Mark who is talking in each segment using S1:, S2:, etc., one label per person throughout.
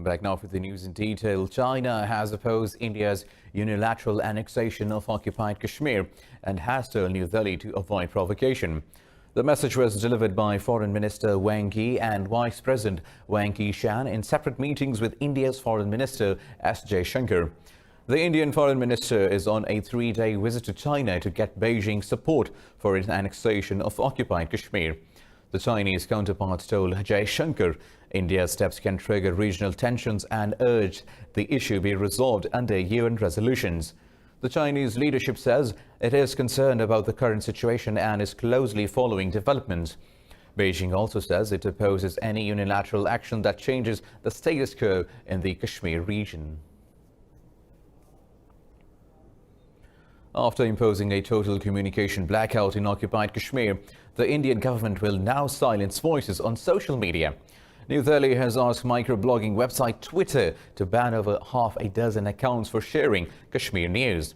S1: back now for the news in detail. China has opposed India's unilateral annexation of occupied Kashmir and has told New Delhi to avoid provocation. The message was delivered by Foreign Minister Wang Yi and Vice President Wang Qishan in separate meetings with India's Foreign Minister S. Jaishankar. The Indian Foreign Minister is on a 3-day visit to China to get Beijing support for its annexation of occupied Kashmir. The Chinese counterpart told Jaishankar India's steps can trigger regional tensions and urged the issue be resolved under UN resolutions. The Chinese leadership says it is concerned about the current situation and is closely following developments. Beijing also says it opposes any unilateral action that changes the status quo in the Kashmir region. After imposing a total communication blackout in occupied Kashmir, the Indian government will now silence voices on social media. New Delhi has asked microblogging website Twitter to ban over half a dozen accounts for sharing Kashmir news.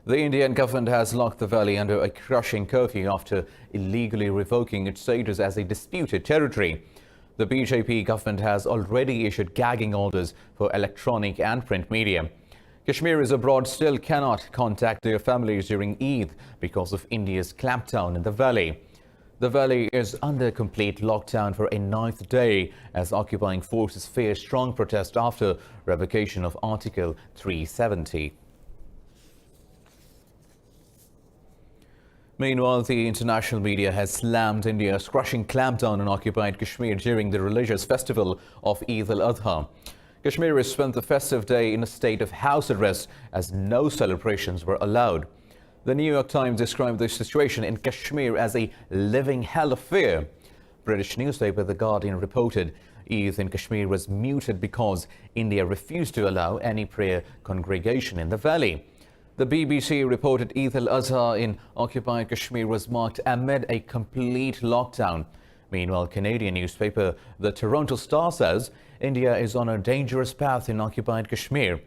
S1: The Indian government has locked the valley under a crushing curfew after illegally revoking its status as a disputed territory. The BJP government has already issued gagging orders for electronic and print media. Kashmiris abroad still cannot contact their families during Eid because of India's clampdown in the valley. The valley is under complete lockdown for a 9th day as occupying forces face strong protest after revocation of Article 370. Meanwhile, the international media has slammed India's crushing clampdown on occupied Kashmir during the religious festival of Eid al-Adha. Kashmiris spent the festive day in a state of house arrest as no celebrations were allowed. The New York Times described the situation in Kashmir as a living hell of fear. British newspaper The Guardian reported Eid in Kashmir was muted because India refused to allow any prayer congregation in the valley. The BBC reported Eid al-Adha in occupied Kashmir was marked amid a complete lockdown. Meanwhile, Canadian newspaper The Toronto Star says India is on a dangerous path in occupied Kashmir.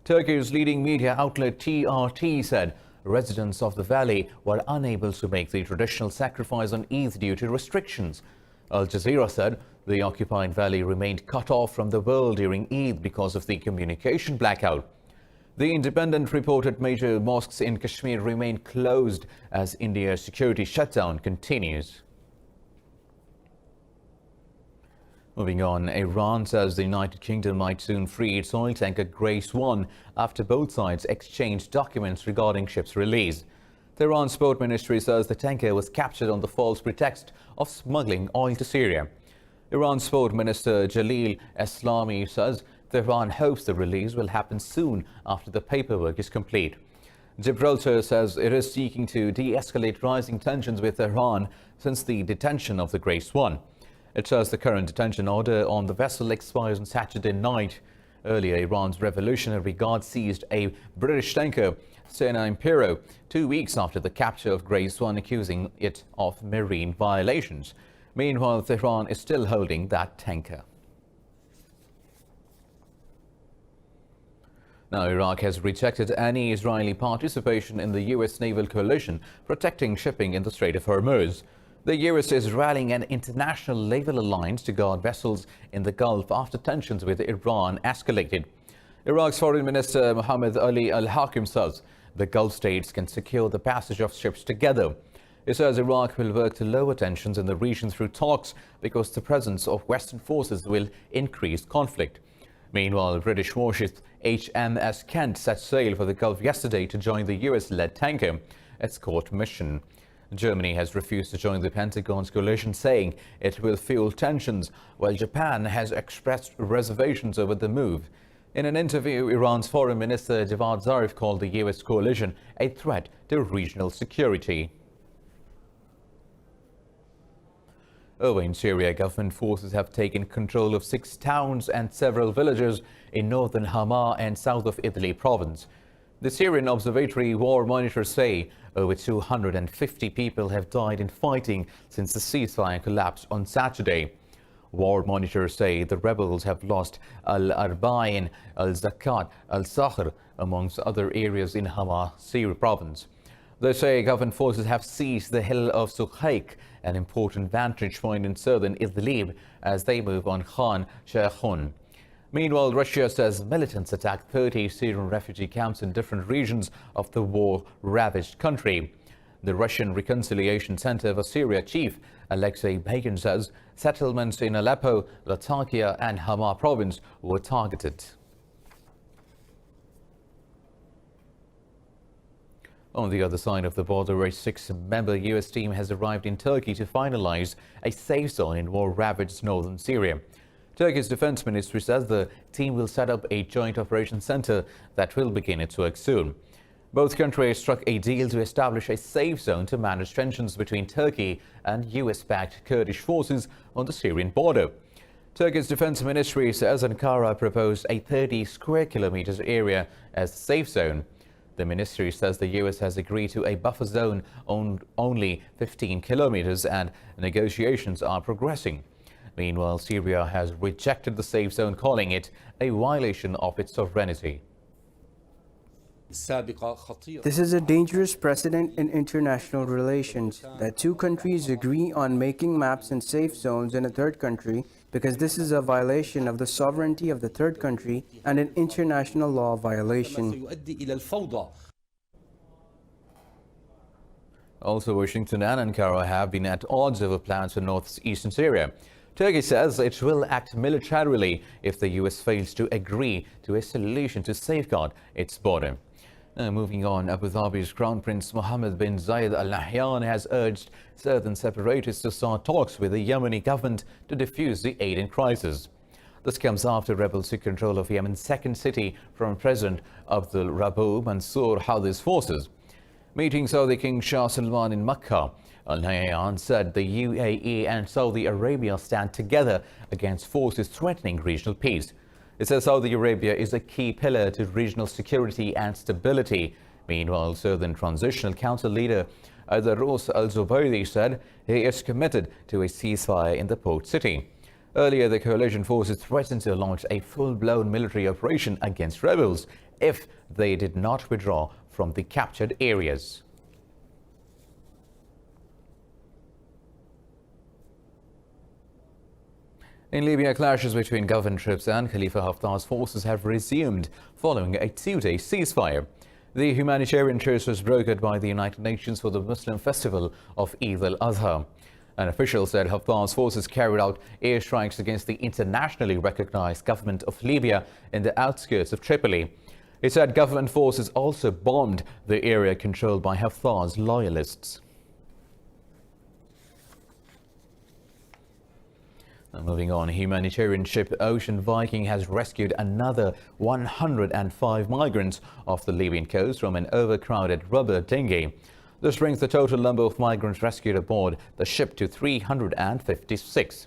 S1: Turkey's leading media outlet TRT said residents of the valley were unable to make the traditional sacrifice on Eid due to restrictions. Al Jazeera said the occupied valley remained cut off from the world during Eid because of the communication blackout. The Independent reported major mosques in Kashmir remain closed as India's security shutdown continues. Moving on, Iran says the United Kingdom might soon free its oil tanker Grace 1 after both sides exchanged documents regarding ship's release. The Iran Port Ministry says the tanker was captured on the false pretext of smuggling oil to Syria. Iran's Port Minister Jalil Eslami says Tehran hopes the release will happen soon after the paperwork is complete. Gibraltar says it is seeking to de-escalate rising tensions with Tehran since the detention of the Grace 1. It says the current detention order on the vessel expires on Saturday night. Earlier, Iran's Revolutionary Guard seized a British tanker, Sena Impero, 2 weeks after the capture of Grace 1, accusing it of marine violations. Meanwhile, Tehran is still holding that tanker. Now, Iraq has rejected any Israeli participation in the U.S. naval coalition protecting shipping in the Strait of Hormuz. The U.S. is rallying an international naval alliance to guard vessels in the Gulf after tensions with Iran escalated. Iraq's Foreign Minister Mohammed Ali al-Hakim says the Gulf states can secure the passage of ships together. He says Iraq will work to lower tensions in the region through talks because the presence of Western forces will increase conflict. Meanwhile, British warship HMS Kent set sail for the Gulf yesterday to join the U.S.-led tanker escort mission. Germany has refused to join the Pentagon's coalition, saying it will fuel tensions, while Japan has expressed reservations over the move. In an interview, Iran's Foreign Minister Javad Zarif called the U.S. coalition a threat to regional security. Over in Syria, government forces have taken control of 6 towns and several villages in northern Hama and south of Idlib province. The Syrian Observatory War Monitors say over 250 people have died in fighting since the ceasefire collapsed on Saturday. War monitors say the rebels have lost Al-Arba'in, Al-Zakat, Al-Sakhr, amongst other areas in Hama, Syria province. They say government forces have seized the hill of Sukhaik, an important vantage point in southern Idlib, as they move on Khan Shaykhun. Meanwhile, Russia says militants attacked 30 Syrian refugee camps in different regions of the war-ravaged country. The Russian Reconciliation Center for Syria chief Alexei Bagan says settlements in Aleppo, Latakia and Hama province were targeted. On the other side of the border, a 6-member U.S. team has arrived in Turkey to finalize a safe zone in war-ravaged northern Syria. Turkey's defense ministry says the team will set up a joint operations center that will begin its work soon. Both countries struck a deal to establish a safe zone to manage tensions between Turkey and U.S.-backed Kurdish forces on the Syrian border. Turkey's defense ministry says Ankara proposed a 30 square kilometers area as a safe zone. The ministry says the U.S. has agreed to a buffer zone on only 15 kilometers and negotiations are progressing. Meanwhile, Syria has rejected the safe zone, calling it a violation of its sovereignty.
S2: This is a dangerous precedent in international relations, that two countries agree on making maps and safe zones in a third country, because this is a violation of the sovereignty of the third country and an international law violation.
S1: Also, Washington and Ankara have been at odds over plans for northeastern Syria. Turkey says it will act militarily if the U.S. fails to agree to a solution to safeguard its border. Moving on, Abu Dhabi's Crown Prince Mohammed bin Zayed Al Nahyan has urged certain separatists to start talks with the Yemeni government to defuse the Aden crisis. This comes after rebels took control of Yemen's second city from President Abdul Rabbu Mansour Hadi's forces. Meeting Saudi King Shah Salman in Makkah, Al Nahyan said the UAE and Saudi Arabia stand together against forces threatening regional peace. It says Saudi Arabia is a key pillar to regional security and stability. Meanwhile, Southern Transitional Council leader Aidarus al-Zubaydi said he is committed to a ceasefire in the port city. Earlier, the coalition forces threatened to launch a full-blown military operation against rebels if they did not withdraw from the captured areas. In Libya, clashes between government troops and Khalifa Haftar's forces have resumed following a 2-day ceasefire. The humanitarian truce was brokered by the United Nations for the Muslim festival of Eid al-Adha. An official said Haftar's forces carried out airstrikes against the internationally recognized government of Libya in the outskirts of Tripoli. It said government forces also bombed the area controlled by Haftar's loyalists. Moving on, humanitarian ship Ocean Viking has rescued another 105 migrants off the Libyan coast from an overcrowded rubber dinghy. This brings the total number of migrants rescued aboard the ship to 356.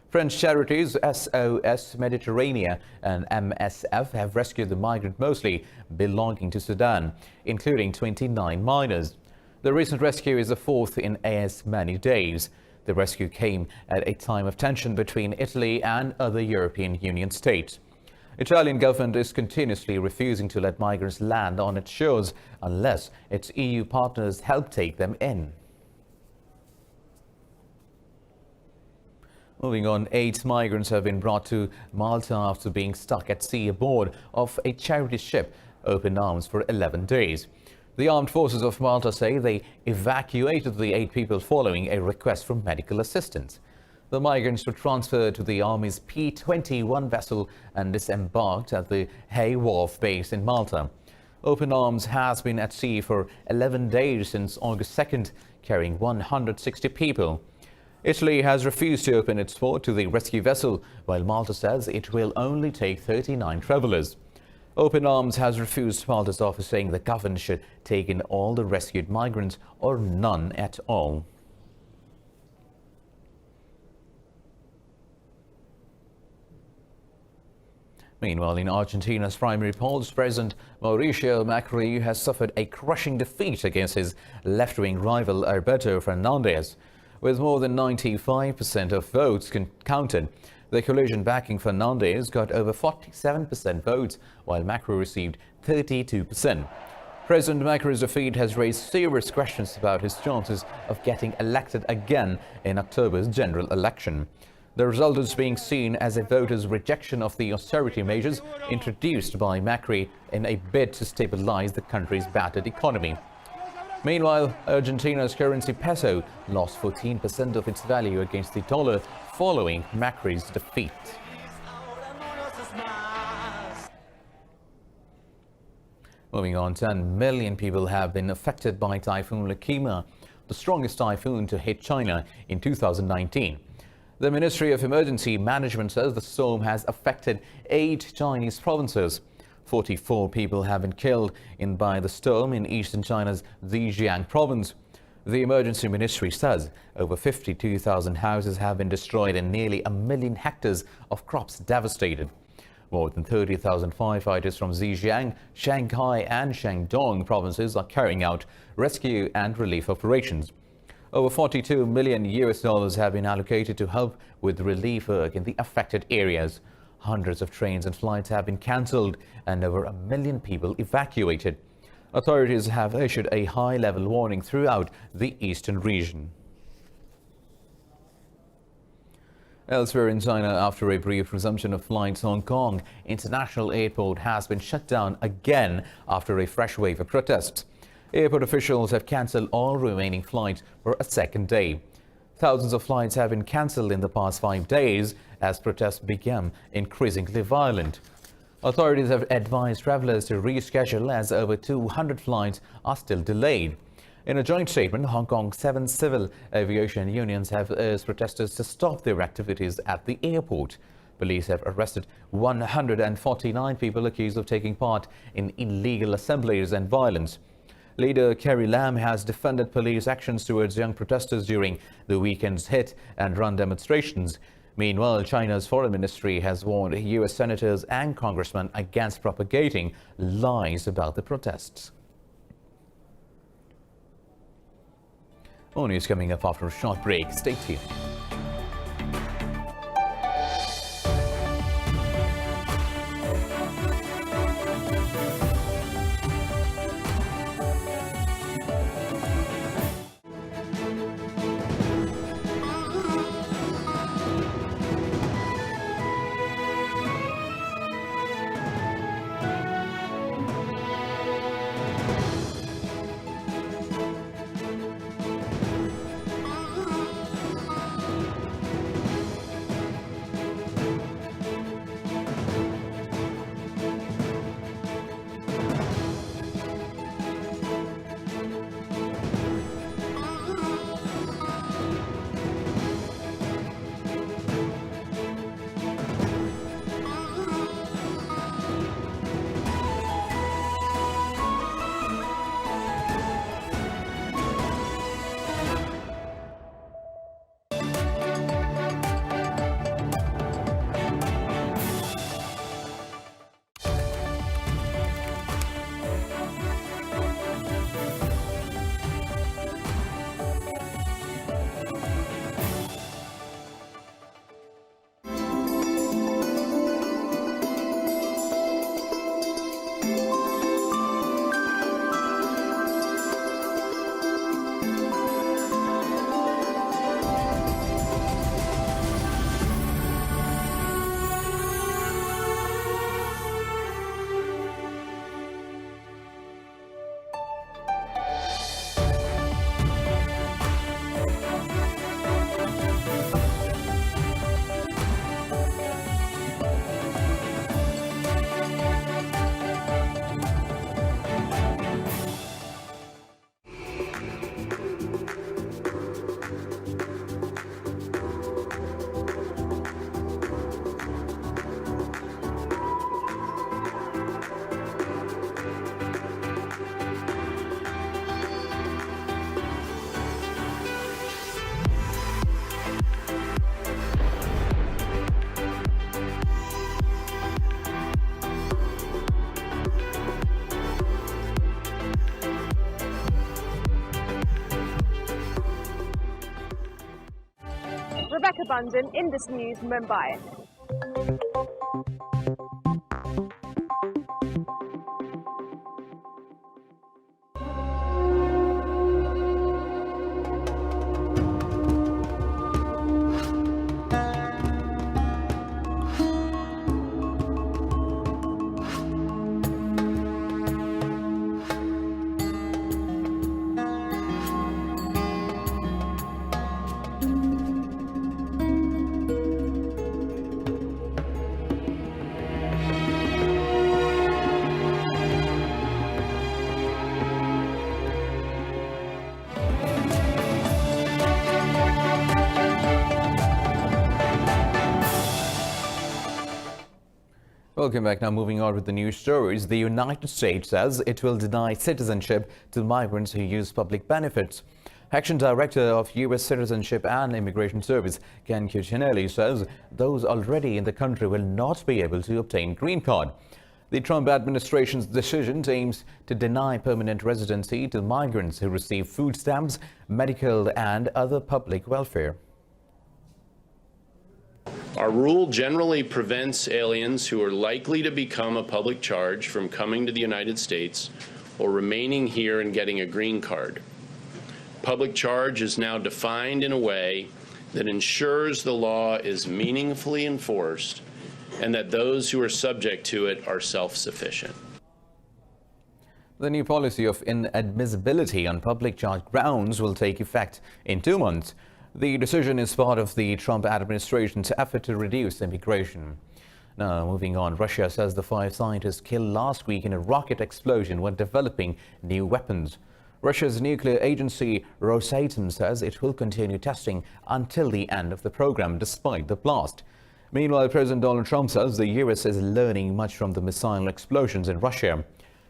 S1: French charities SOS Mediterranean and MSF have rescued the migrants, mostly belonging to Sudan, including 29 minors. The recent rescue is the fourth in as many days. The rescue came at a time of tension between Italy and other European Union states. Italian government is continuously refusing to let migrants land on its shores unless its EU partners help take them in. Moving on, 8 migrants have been brought to Malta after being stuck at sea aboard of a charity ship Open Arms for 11 days. The armed forces of Malta say they evacuated the 8 people following a request for medical assistance. The migrants were transferred to the Army's P-21 vessel and disembarked at the Hay Wharf base in Malta. Open Arms has been at sea for 11 days since August 2nd, carrying 160 people. Italy has refused to open its port to the rescue vessel, while Malta says it will only take 39 travelers. Open Arms has refused Malta's offer, saying the government should take in all the rescued migrants or none at all. Meanwhile, in Argentina's primary polls, President Mauricio Macri has suffered a crushing defeat against his left-wing rival Alberto Fernandez. With more than 95% of votes counted, the coalition backing Fernandez got over 47% votes, while Macri received 32%. President Macri's defeat has raised serious questions about his chances of getting elected again in October's general election. The result is being seen as a voters' rejection of the austerity measures introduced by Macri in a bid to stabilize the country's battered economy. Meanwhile, Argentina's currency peso lost 14% of its value against the dollar following Macri's defeat. Moving on, 10 million people have been affected by Typhoon Lucio, the strongest typhoon to hit China in 2019. The Ministry of Emergency Management says the storm has affected 8 Chinese provinces. 44 people have been killed by the storm in eastern China's Zhejiang province. The emergency ministry says over 52,000 houses have been destroyed and nearly 1 million hectares of crops devastated. More than 30,000 firefighters from Zhejiang, Shanghai and Shandong provinces are carrying out rescue and relief operations. Over $42 million have been allocated to help with relief work in the affected areas. Hundreds of trains and flights have been cancelled and over 1 million people evacuated. Authorities have issued a high-level warning throughout the eastern region. Elsewhere in China, after a brief resumption of flights, Hong Kong International Airport has been shut down again after a fresh wave of protests. Airport officials have cancelled all remaining flights for a second day. Thousands of flights have been cancelled in the past 5 days as protests become increasingly violent. Authorities have advised travelers to reschedule as over 200 flights are still delayed. In a joint statement, Hong Kong's 7 civil aviation unions have urged protesters to stop their activities at the airport. Police have arrested 149 people accused of taking part in illegal assemblies and violence. Leader Carrie Lam has defended police actions towards young protesters during the weekend's hit-and-run demonstrations. Meanwhile, China's foreign ministry has warned U.S. senators and congressmen against propagating lies about the protests. More news coming up after a short break. Stay tuned.
S3: Rebecca Bundan, Indus News, Mumbai.
S1: Welcome back. Now moving on with the news stories. The United States says it will deny citizenship to migrants who use public benefits. Action Director of U.S. Citizenship and Immigration Service, Ken Cuccinelli, says those already in the country will not be able to obtain green card. The Trump administration's decision aims to deny permanent residency to migrants who receive food stamps, medical and other public welfare.
S4: Our rule generally prevents aliens who are likely to become a public charge from coming to the United States or remaining here and getting a green card. Public charge is now defined in a way that ensures the law is meaningfully enforced and that those who are subject to it are self-sufficient.
S1: The new policy of inadmissibility on public charge grounds will take effect in 2 months. The decision is part of the Trump administration's effort to reduce immigration. Now, moving on, Russia says the 5 scientists killed last week in a rocket explosion were developing new weapons. Russia's nuclear agency Rosatom says it will continue testing until the end of the program, despite the blast. Meanwhile, President Donald Trump says the U.S. is learning much from the missile explosions in Russia.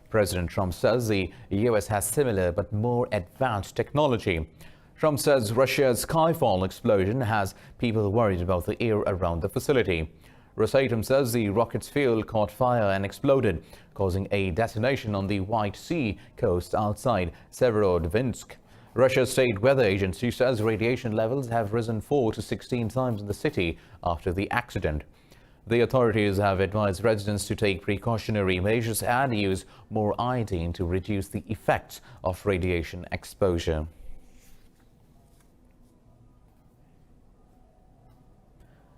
S1: President Trump says the U.S. has similar but more advanced technology. Trump says Russia's Skyfall explosion has people worried about the air around the facility. Rosatom says the rocket's fuel caught fire and exploded, causing a detonation on the White Sea coast outside Severodvinsk. Russia's state weather agency says radiation levels have risen 4 to 16 times in the city after the accident. The authorities have advised residents to take precautionary measures and use more iodine to reduce the effects of radiation exposure.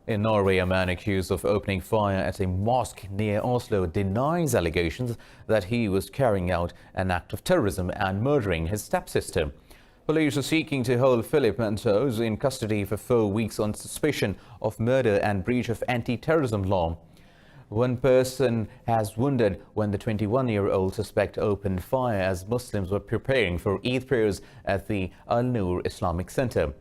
S1: In Norway, a man accused of opening fire at a mosque near Oslo denies allegations that he was carrying out an act of terrorism and murdering his stepsister. Police are seeking to hold Philip Mantos in custody for 4 weeks on suspicion of murder and breach of anti-terrorism law. One person has wounded when the 21-year-old suspect opened fire as Muslims were preparing for Eid prayers at the Al-Noor Islamic Center.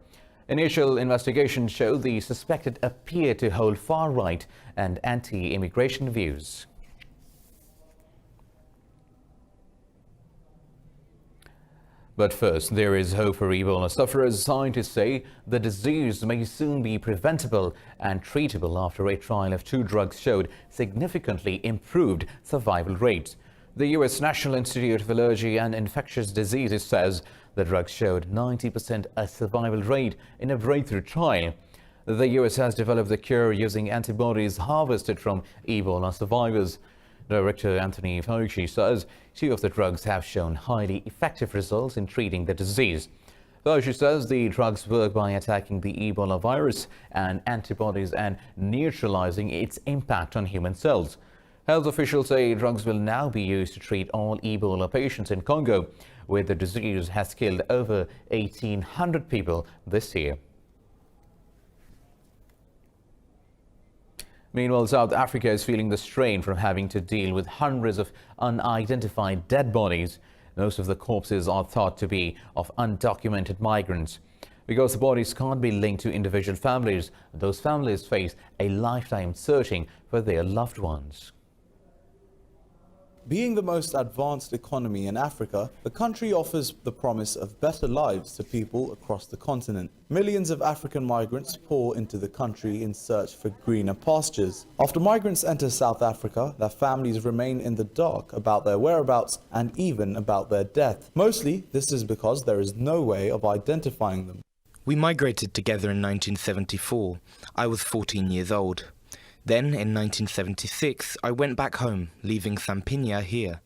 S1: Initial investigations show the suspected appeared to hold far-right and anti-immigration views. But first, there is hope for Ebola sufferers. Scientists say the disease may soon be preventable and treatable after a trial of 2 drugs showed significantly improved survival rates. The U.S. National Institute of Allergy and Infectious Diseases says the drugs showed 90% survival rate in a breakthrough trial. The U.S. has developed the cure using antibodies harvested from Ebola survivors. Director Anthony Fauci says 2 of the drugs have shown highly effective results in treating the disease. Fauci says the drugs work by attacking the Ebola virus and antibodies and neutralizing its impact on human cells. Health officials say drugs will now be used to treat all Ebola patients in Congo, where the disease has killed over 1,800 people this year. Meanwhile, South Africa is feeling the strain from having to deal with hundreds of unidentified dead bodies. Most of the corpses are thought to be of undocumented migrants. Because the bodies can't be linked to individual families, those families face a lifetime searching for their loved ones.
S5: Being the most advanced economy in Africa, the country offers the promise of better lives to people across the continent. Millions of African migrants pour into the country in search for greener pastures. After migrants enter South Africa, their families remain in the dark about their whereabouts and even about their death. Mostly, this is because there is no way of identifying them.
S6: We migrated together in 1974. I was 14 years old. Then, in 1976, I went back home, leaving Sampinya here.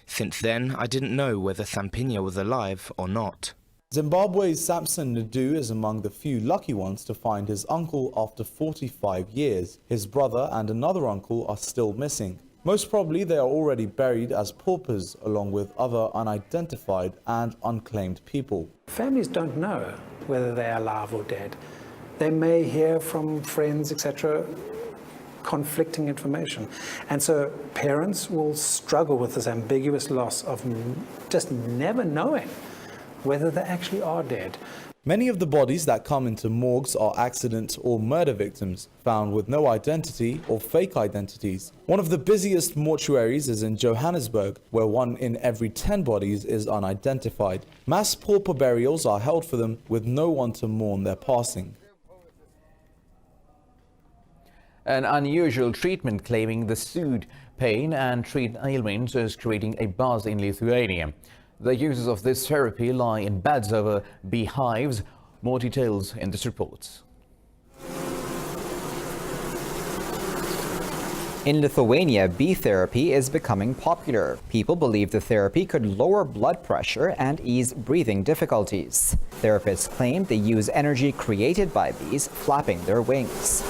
S6: Since then, I didn't know whether Sampinya was alive or not.
S5: Zimbabwe's Samson Nadu is among the few lucky ones to find his uncle after 45 years. His brother and another uncle are still missing. Most probably they are already buried as paupers along with other unidentified and unclaimed people.
S7: Families don't know whether they are alive or dead. They may hear from friends, etc., conflicting information. And so parents will struggle with this ambiguous loss of just never knowing whether they actually are dead.
S5: Many of the bodies that come into morgues are accident or murder victims, found with no identity or fake identities. One of the busiest mortuaries is in Johannesburg, where 1 in every 10 bodies is unidentified. Mass pauper burials are held for them with no one to mourn their passing.
S1: An unusual treatment claiming the soothe pain and treat ailments is creating a buzz in Lithuania. The uses of this therapy lie in beds over beehives. More details in this report.
S8: In Lithuania, bee therapy is becoming popular. People believe the therapy could lower blood pressure and ease breathing difficulties. Therapists claim they use energy created by bees flapping their wings.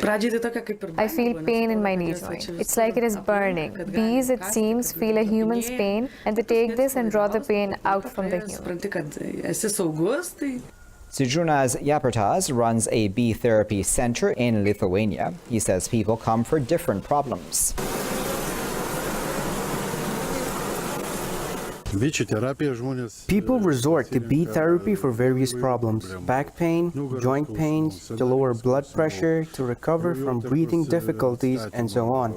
S9: I feel pain in my knee joint. It's like it is burning. Bees, it seems, feel a human's pain, and they take this and draw the pain out from the human.
S8: Sidrunas Japertas runs a bee therapy center in Lithuania. He says people come for different problems.
S2: People resort to bee therapy for various problems: back pain, joint pains, to lower blood pressure, to recover from breathing difficulties, and so on.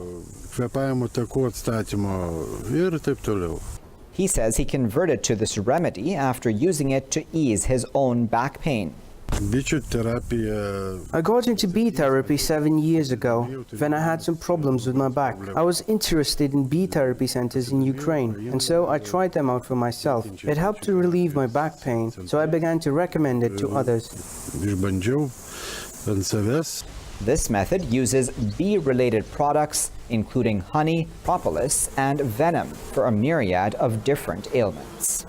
S8: He says he converted to this remedy after using it to ease his own back pain.
S2: I got into bee therapy 7 years ago when I had some problems with my back. I was interested in bee therapy centers in Ukraine, and so I tried them out for myself. It helped to relieve my back pain, so I began to recommend it to others.
S8: This method uses bee-related products, including honey, propolis, and venom, for a myriad of different ailments.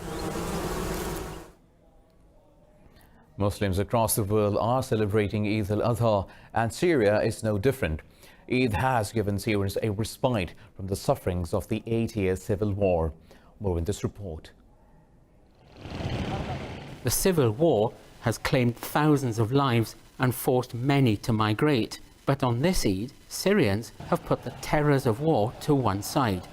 S1: Muslims across the world are celebrating Eid al-Adha, and Syria is no different. Eid has given Syrians a respite from the sufferings of the 8-year civil war. More in this report.
S10: The civil war has claimed thousands of lives and forced many to migrate. But on this Eid, Syrians have put the terrors of war to one side.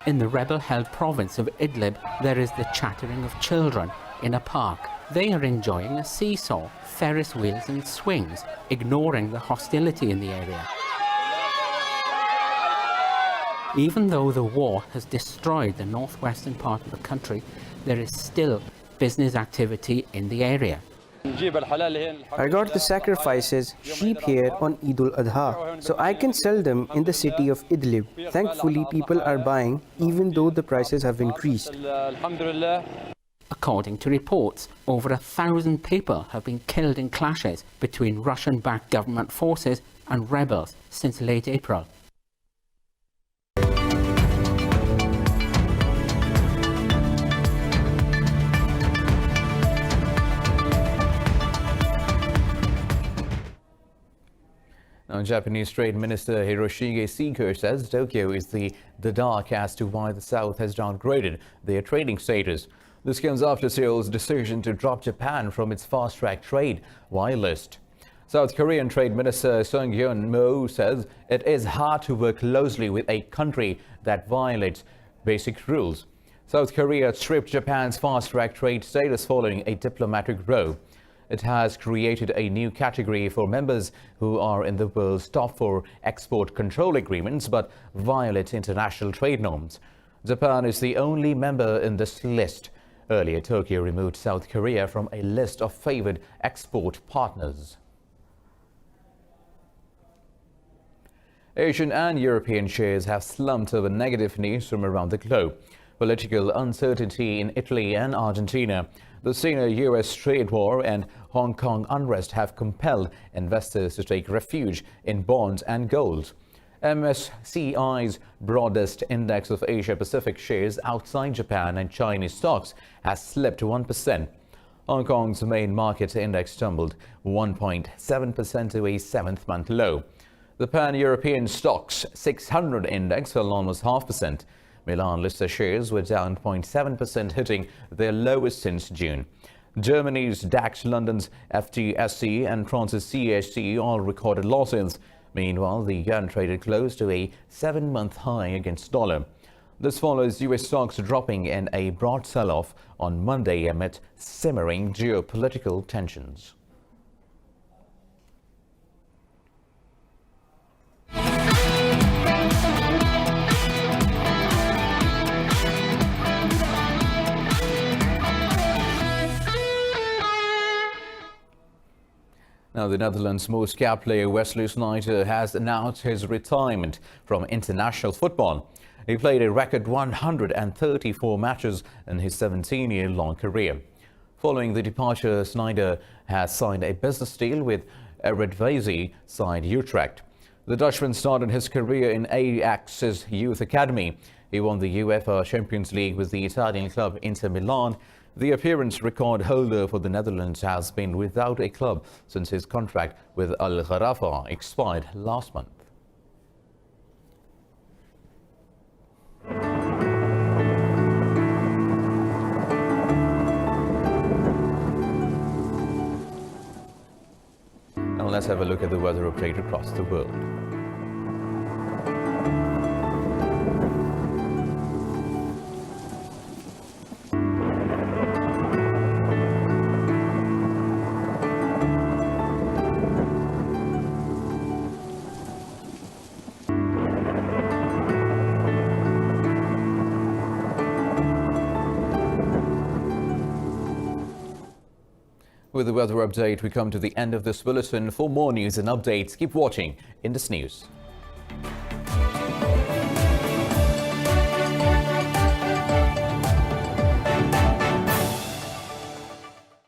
S10: In the rebel-held province of Idlib, there is the chattering of children in a park. They are enjoying a seesaw, Ferris wheels and swings, ignoring the hostility in the area. Even though the war has destroyed the northwestern part of the country, there is still business activity in the area.
S2: I got the sacrifices, sheep here on Eid al-Adha, so I can sell them in the city of Idlib. Thankfully, people are buying, even though the prices have increased.
S10: According to reports, over 1,000 people have been killed in clashes between Russian-backed government forces and rebels since late April.
S1: Now, Japanese Trade Minister Hiroshige Siko says Tokyo is the dark as to why the South has downgraded their trading status. This comes after Seoul's decision to drop Japan from its fast-track trade Y list. South Korean Trade Minister Sung-Hyun Mo says it is hard to work closely with a country that violates basic rules. South Korea stripped Japan's fast-track trade status following a diplomatic row. It has created a new category for members who are in the world's top 4 export control agreements but violate international trade norms. Japan is the only member in this list. Earlier, Tokyo removed South Korea from a list of favored export partners. Asian and European shares have slumped over negative news from around the globe. Political uncertainty in Italy and Argentina, the Sino-US trade war and Hong Kong unrest have compelled investors to take refuge in bonds and gold. MSCI's broadest index of Asia-Pacific shares outside Japan and Chinese stocks has slipped 1%. Hong Kong's main market index tumbled 1.7% to a 7th-month low. The Pan-European Stocks 600 index fell almost 0.5%. Milan listed shares were down 0.7%, hitting their lowest since June. Germany's DAX, London's FTSE and France's CAC all recorded losses. Meanwhile, the yuan traded close to a 7-month high against dollar. This follows US stocks dropping in a broad sell-off on Monday amid simmering geopolitical tensions. Now, the Netherlands' most capped player Wesley Sneijder has announced his retirement from international football. He played a record 134 matches in his 17-year-long career. Following the departure, Sneijder has signed a business deal with Eredivisie side Utrecht. The Dutchman started his career in Ajax's youth academy. He won the UEFA Champions League with the Italian club Inter Milan. The appearance record holder for the Netherlands has been without a club since his contract with alAdha expired last month. Now let's have a look at the weather update across the world. With the weather update, we come to the end of this bulletin. For more news and updates, keep watching Indus News.